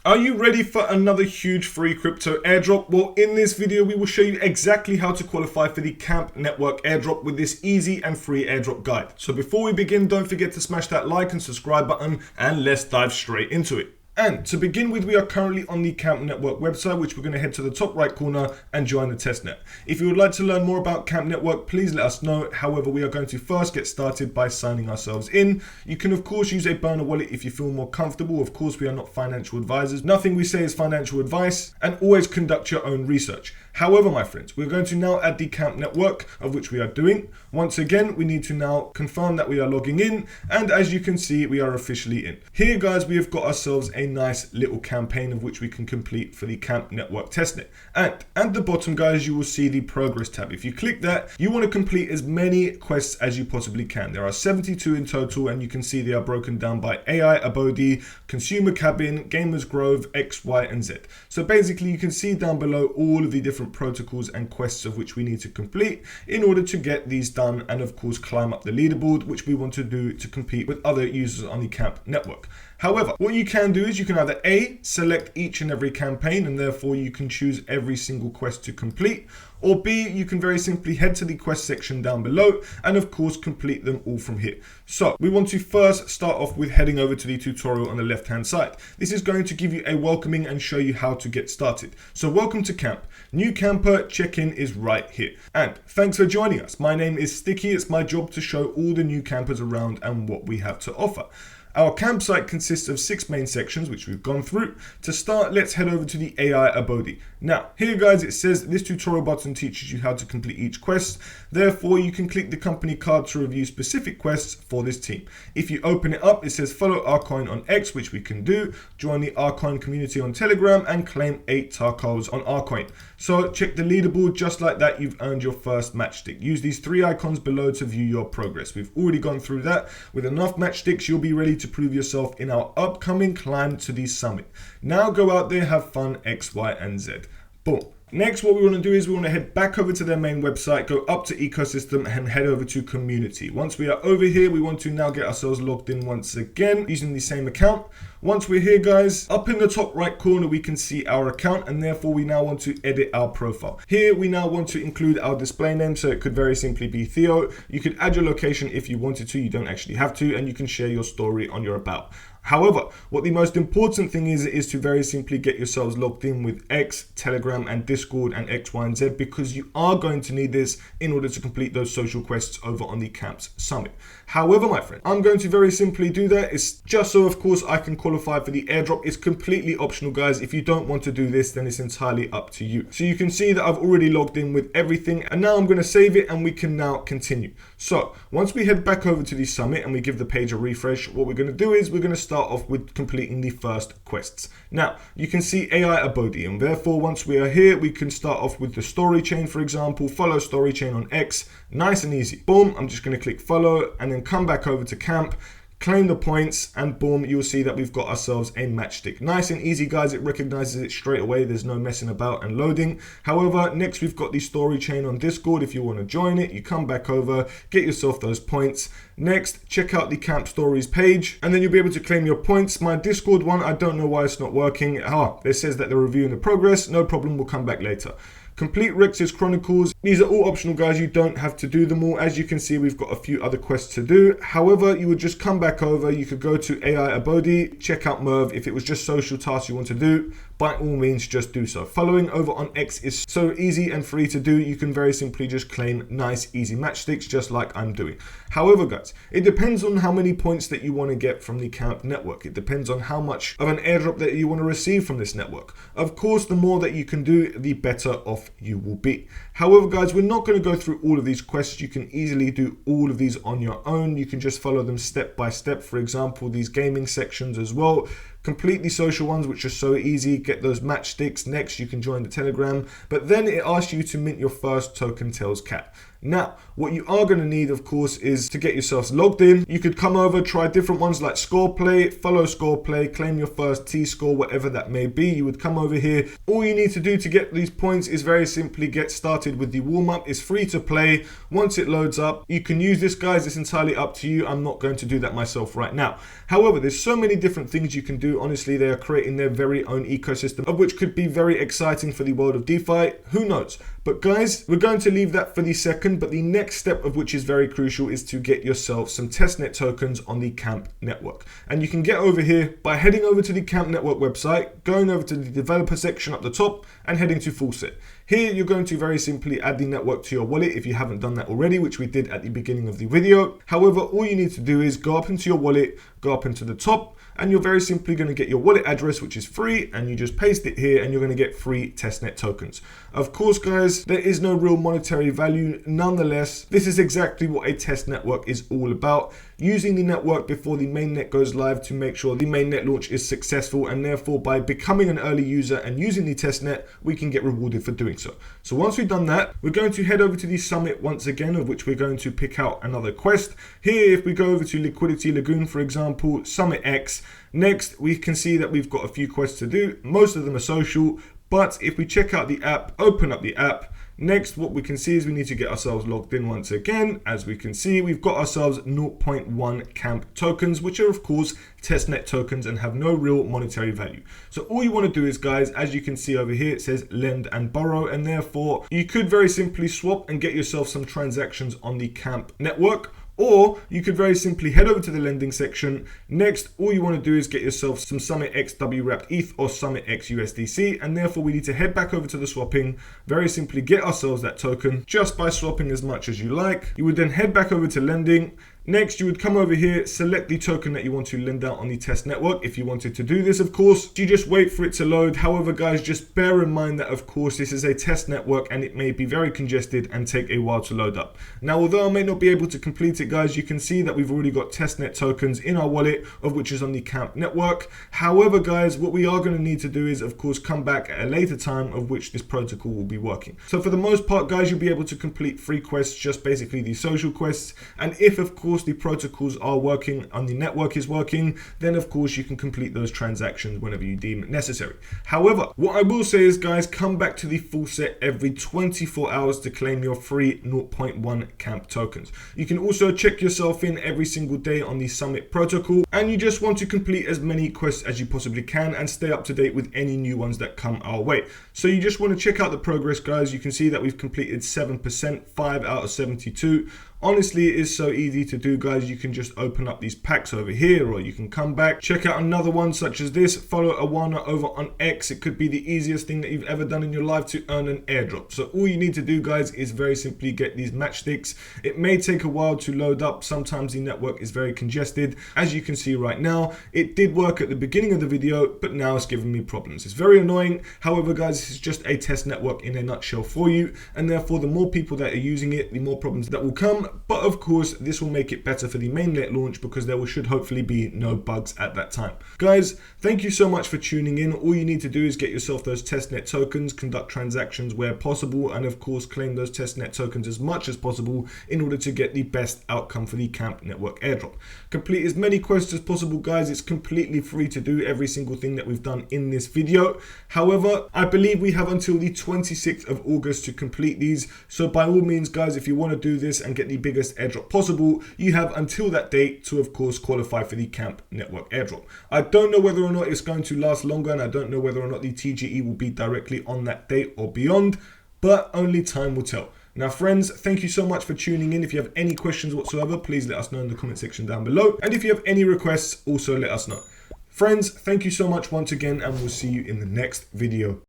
Are you ready for another huge free crypto airdrop? Well, in this video, we will show you exactly how to qualify for the Camp Network airdrop with this easy and free airdrop guide. So before we begin, don't forget to smash that like and subscribe button, and let's dive straight into it. And to begin with, we are currently on the Camp Network website, which we're going to head to the top right corner and join the testnet. If you would like to learn more about Camp Network, please let us know. However, we are going to first get started by signing ourselves in. You can, of course, use a burner wallet if you feel more comfortable. Of course, we are not financial advisors. Nothing we say is financial advice, and always conduct your own research. However, my friends, we're going to now add the Camp Network, of which we are doing. Once again, we need to now confirm that we are logging in, and as you can see, we are officially in. Here, guys, we have got ourselves a nice little campaign of which we can complete for the Camp Network testnet. And at the bottom, guys, you will see the progress tab. If you click that, you want to complete as many quests as you possibly can. There are 72 in total, and you can see they are broken down by AI Abode, Consumer Cabin, Gamers Grove, X, Y, and Z. So basically, you can see down below all of the different protocols and quests of which we need to complete in order to get these done, and of course climb up the leaderboard, which we want to do to compete with other users on the Camp Network. However, what you can do is you can either A, select each and every campaign, and therefore you can choose every single quest to complete, or B, you can very simply head to the quest section down below and of course complete them all from here. So we want to first start off with heading over to the tutorial on the left hand side. This is going to give you a welcoming and show you how to get started. So welcome to camp. New camper check-in is right here. And thanks for joining us. My name is Sticky. It's my job to show all the new campers around and what we have to offer. Our campsite consists of 6 main sections, which we've gone through. To start, let's head over to the AI Abode. Now, here guys, it says this tutorial button teaches you how to complete each quest. Therefore, you can click the company card to review specific quests for this team. If you open it up, it says follow Arcoin on X, which we can do, join the Arcoin community on Telegram, and claim 8 Tarkos on Arcoin. So check the leaderboard. Just like that, you've earned your first matchstick. Use these 3 icons below to view your progress. We've already gone through that. With enough matchsticks, you'll be ready to prove yourself in our upcoming climb to the summit. Now go out there, have fun, X, Y, and Z. Boom. Next, what we want to do is we want to head back over to their main website, go up to ecosystem, and head over to community. Once we are over here, we want to now get ourselves logged in once again using the same account. Once we're here, guys, up in the top right corner, we can see our account, and therefore we now want to edit our profile. Here, we now want to include our display name, so it could very simply be Theo. You could add your location if you wanted to. You don't actually have to, and you can share your story on your about. However, what the most important thing is to very simply get yourselves logged in with X, Telegram, and Discord, and X, Y, and Z, because you are going to need this in order to complete those social quests over on the Camp's Summit. However, my friend, I'm going to very simply do that. It's just so, of course, I can qualify for the airdrop. It's completely optional, guys. If you don't want to do this, then it's entirely up to you. So you can see that I've already logged in with everything, and now I'm going to save it, and we can now continue. So once we head back over to the summit and we give the page a refresh, what we're going to do is we're going to start off with completing the first quests. Now, you can see AI Abode, and therefore once we are here, we can start off with the story chain, for example, follow story chain on X, nice and easy. Boom, I'm just going to click follow and then come back over to camp, claim the points, and boom, you'll see that we've got ourselves a matchstick. Nice and easy, guys. It recognizes it straight away. There's no messing about and loading. However, next we've got the story chain on Discord. If you want to join it, you come back over, get yourself those points. Next, check out the Camp Stories page, and then you'll be able to claim your points. My Discord one, I don't know why it's not working. It says that they're reviewing the progress. No problem, we'll come back later. Complete Rex's Chronicles. These are all optional, guys. You don't have to do them all. As you can see, we've got a few other quests to do. However, you would just come back over. You could go to AI Abode, check out Merv. If it was just social tasks you want to do, by all means, just do so. Following over on X is so easy and free to do. You can very simply just claim nice, easy matchsticks, just like I'm doing. However, guys, it depends on how many points that you want to get from the Camp Network. It depends on how much of an airdrop that you want to receive from this network. Of course, the more that you can do, the better off you will be. However, guys, we're not going to go through all of these quests. You can easily do all of these on your own. You can just follow them step by step. For example, these gaming sections as well. Complete the social ones, which are so easy. Get those matchsticks. Next, you can join the Telegram. But then it asks you to mint your first token Tails cat. Now, what you are going to need, of course, is to get yourselves logged in. You could come over, try different ones like score play, follow score play, claim your first T-score, whatever that may be. You would come over here. All you need to do to get these points is very simply get started with the warm-up. It's free to play. Once it loads up, you can use this, guys. It's entirely up to you. I'm not going to do that myself right now. However, there's so many different things you can do do. Honestly, they are creating their very own ecosystem, of which could be very exciting for the world of DeFi. Who knows? But guys, we're going to leave that for the second, but the next step of which is very crucial is to get yourself some testnet tokens on the Camp network. And you can get over here by heading over to the Camp network website, going over to the developer section up the top and heading to Faucet. Here, you're going to very simply add the network to your wallet if you haven't done that already, which we did at the beginning of the video. However, all you need to do is go up into your wallet, go up into the top, and you're very simply going to get your wallet address, which is free, and you just paste it here and you're going to get free testnet tokens. Of course, guys, there is no real monetary value. Nonetheless, this is exactly what a test network is all about. Using the network before the mainnet goes live to make sure the mainnet launch is successful, and therefore by becoming an early user and using the testnet, we can get rewarded for doing so. So once we've done that, we're going to head over to the summit once again, of which we're going to pick out another quest. Here, if we go over to Liquidity Lagoon, for example, Summit X, next we can see that we've got a few quests to do. Most of them are social, but if we check out the app, open up the app, next what we can see is we need to get ourselves logged in once again. As we can see, we've got ourselves 0.1 camp tokens, which are of course testnet tokens and have no real monetary value. So all you want to do is, guys, as you can see over here, it says lend and borrow, and therefore you could very simply swap and get yourself some transactions on the Camp network. Or you could very simply head over to the lending section. Next, all you want to do is get yourself some Summit X W wrapped ETH or Summit X USDC. And therefore we need to head back over to the swapping, very simply get ourselves that token just by swapping as much as you like. You would then head back over to lending. Next, you would come over here, select the token that you want to lend out on the test network. If you wanted to do this, of course, you just wait for it to load. However, guys, just bear in mind that, of course, this is a test network and it may be very congested and take a while to load up. Now, although I may not be able to complete it, guys, you can see that we've already got testnet tokens in our wallet, of which is on the Camp network. However, guys, what we are going to need to do is, of course, come back at a later time of which this protocol will be working. So for the most part, guys, you'll be able to complete free quests, just basically the social quests. And if, of course, the protocols are working and the network is working, then of course you can complete those transactions whenever you deem it necessary. However, what I will say is, guys, come back to the Faucet every 24 hours to claim your free 0.1 camp tokens. You can also check yourself in every single day on the Summit protocol, and you just want to complete as many quests as you possibly can and stay up to date with any new ones that come our way. So you just want to check out the progress, guys. You can see that we've completed 7%, 5 out of 72. Honestly, it is so easy to do, guys. You can just open up these packs over here, or you can come back, check out another one such as this, follow Awana over on X. It could be the easiest thing that you've ever done in your life to earn an airdrop. So all you need to do, guys, is very simply get these matchsticks. It may take a while to load up. Sometimes the network is very congested. As you can see right now, it did work at the beginning of the video, but now it's giving me problems. It's very annoying. However, guys, this is just a test network in a nutshell for you, and therefore the more people that are using it, the more problems that will come. But of course, this will make it better for the mainnet launch because there should hopefully be no bugs at that time. Guys, thank you so much for tuning in. All you need to do is get yourself those testnet tokens, conduct transactions where possible, and of course claim those testnet tokens as much as possible in order to get the best outcome for the Camp network airdrop. Complete as many quests as possible, guys. It's completely free to do every single thing that we've done in this video. However, I believe we have until the 26th of August to complete these. So by all means, guys, if you want to do this and get the biggest airdrop possible, you have until that date to, of course, qualify for the Camp network airdrop. I don't know whether or not it's going to last longer, and I don't know whether or not the TGE will be directly on that date or beyond, but only time will tell. Now, friends, thank you so much for tuning in. If you have any questions whatsoever, please let us know in the comment section down below. And if you have any requests, also let us know. Friends, thank you so much once again, and we'll see you in the next video.